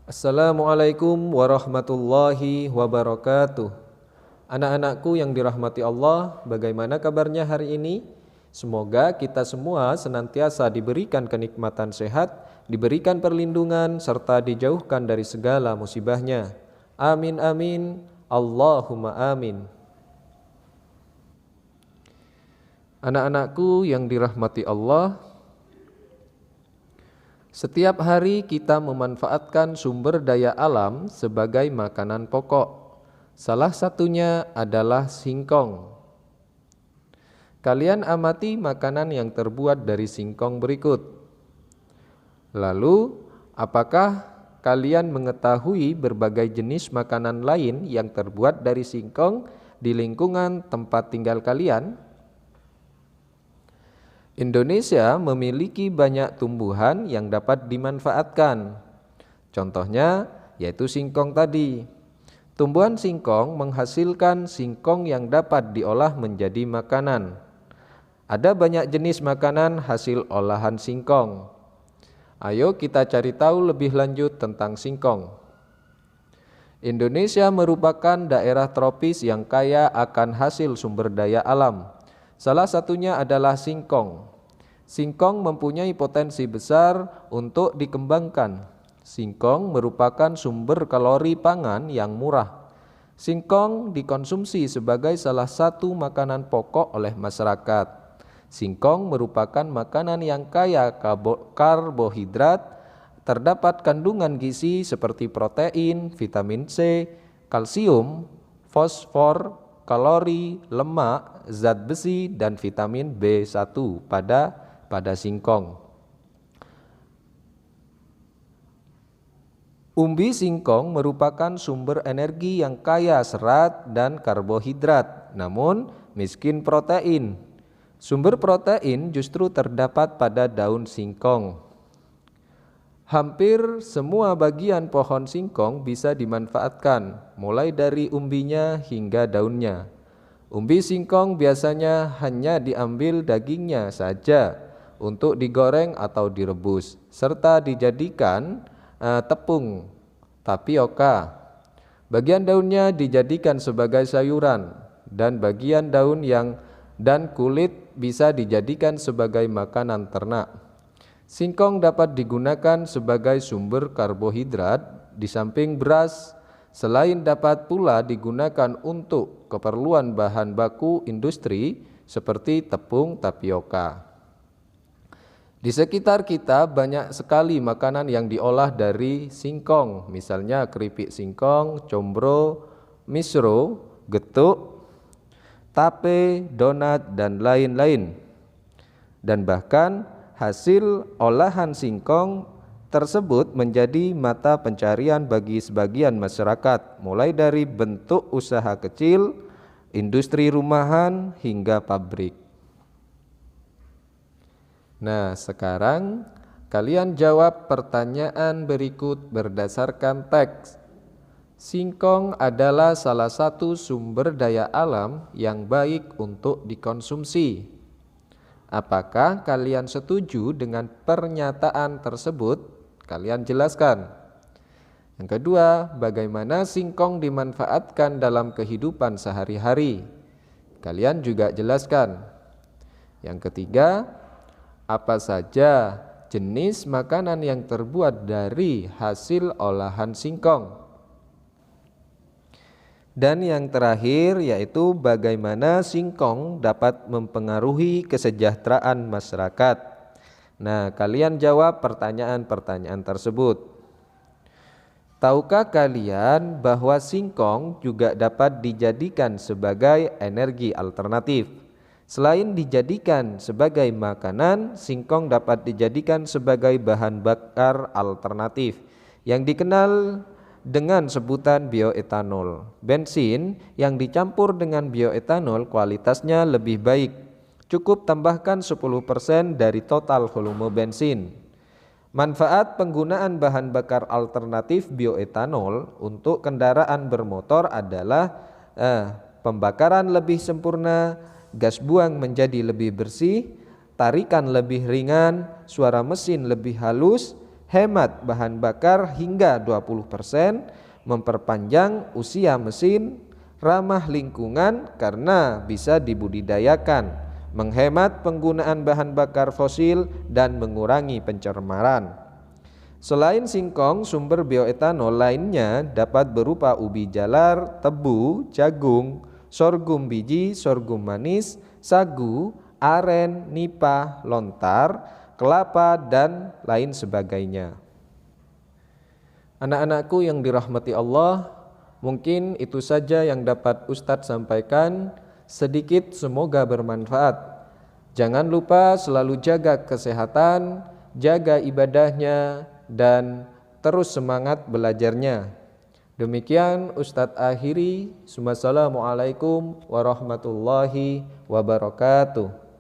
Assalamualaikum warahmatullahi wabarakatuh. Anak-anakku yang dirahmati Allah, bagaimana kabarnya hari ini? Semoga kita semua senantiasa diberikan kenikmatan sehat, diberikan perlindungan, serta dijauhkan dari segala musibahnya. Amin amin, Allahumma amin. Anak-anakku yang dirahmati Allah, setiap hari kita memanfaatkan sumber daya alam sebagai makanan pokok. Salah satunya adalah singkong. Kalian amati makanan yang terbuat dari singkong berikut. Lalu, apakah kalian mengetahui berbagai jenis makanan lain yang terbuat dari singkong di lingkungan tempat tinggal kalian? Indonesia memiliki banyak tumbuhan yang dapat dimanfaatkan. Contohnya yaitu singkong tadi. Tumbuhan singkong menghasilkan singkong yang dapat diolah menjadi makanan. Ada banyak jenis makanan hasil olahan singkong. Ayo kita cari tahu lebih lanjut tentang singkong. Indonesia merupakan daerah tropis yang kaya akan hasil sumber daya alam. Salah satunya adalah singkong. Singkong mempunyai potensi besar untuk dikembangkan. Singkong merupakan sumber kalori pangan yang murah. Singkong dikonsumsi sebagai salah satu makanan pokok oleh masyarakat. Singkong merupakan makanan yang kaya karbohidrat, terdapat kandungan gizi seperti protein, vitamin C, kalsium, fosfor, kalori, lemak, zat besi, dan vitamin B1 pada singkong. Umbi singkong merupakan sumber energi yang kaya serat dan karbohidrat, namun miskin protein. Sumber protein justru terdapat pada daun singkong. Hampir semua bagian pohon singkong bisa dimanfaatkan, mulai dari umbinya hingga daunnya. Umbi singkong biasanya hanya diambil dagingnya saja untuk digoreng atau direbus, serta dijadikan tepung tapioka. Bagian daunnya dijadikan sebagai sayuran, dan bagian daun dan kulit bisa dijadikan sebagai makanan ternak. Singkong dapat digunakan sebagai sumber karbohidrat di samping beras, selain dapat pula digunakan untuk keperluan bahan baku industri seperti tepung tapioka. Di sekitar kita banyak sekali makanan yang diolah dari singkong, misalnya keripik singkong, combro, misro, getuk, tape, donat, dan lain-lain. Dan bahkan hasil olahan singkong tersebut menjadi mata pencarian bagi sebagian masyarakat, mulai dari bentuk usaha kecil, industri rumahan, hingga pabrik. Nah, sekarang kalian jawab pertanyaan berikut berdasarkan teks. Singkong adalah salah satu sumber daya alam yang baik untuk dikonsumsi. Apakah kalian setuju dengan pernyataan tersebut? Kalian jelaskan. Yang kedua, bagaimana singkong dimanfaatkan dalam kehidupan sehari-hari? Kalian juga jelaskan. Yang ketiga, apa saja jenis makanan yang terbuat dari hasil olahan singkong? Dan yang terakhir yaitu bagaimana singkong dapat mempengaruhi kesejahteraan masyarakat. Nah, kalian jawab pertanyaan-pertanyaan tersebut. Tahukah kalian bahwa singkong juga dapat dijadikan sebagai energi alternatif? Selain dijadikan sebagai makanan, singkong dapat dijadikan sebagai bahan bakar alternatif yang dikenal dengan sebutan bioetanol. Bensin yang dicampur dengan bioetanol kualitasnya lebih baik. Cukup tambahkan 10% dari total volume bensin. Manfaat penggunaan bahan bakar alternatif bioetanol untuk kendaraan bermotor adalah pembakaran lebih sempurna, gas buang menjadi lebih bersih, tarikan lebih ringan, suara mesin lebih halus, hemat bahan bakar hingga 20%, memperpanjang usia mesin, ramah lingkungan karena bisa dibudidayakan, menghemat penggunaan bahan bakar fosil dan mengurangi pencemaran. Selain singkong, sumber bioetanol lainnya dapat berupa ubi jalar, tebu, jagung, sorghum biji, sorghum manis, sagu, aren, nipah, lontar, kelapa, dan lain sebagainya. Anak-anakku yang dirahmati Allah, mungkin itu saja yang dapat Ustadz sampaikan, sedikit semoga bermanfaat. Jangan lupa selalu jaga kesehatan, jaga ibadahnya, dan terus semangat belajarnya. Demikian Ustadz akhiri. Wassalamualaikum warahmatullahi wabarakatuh.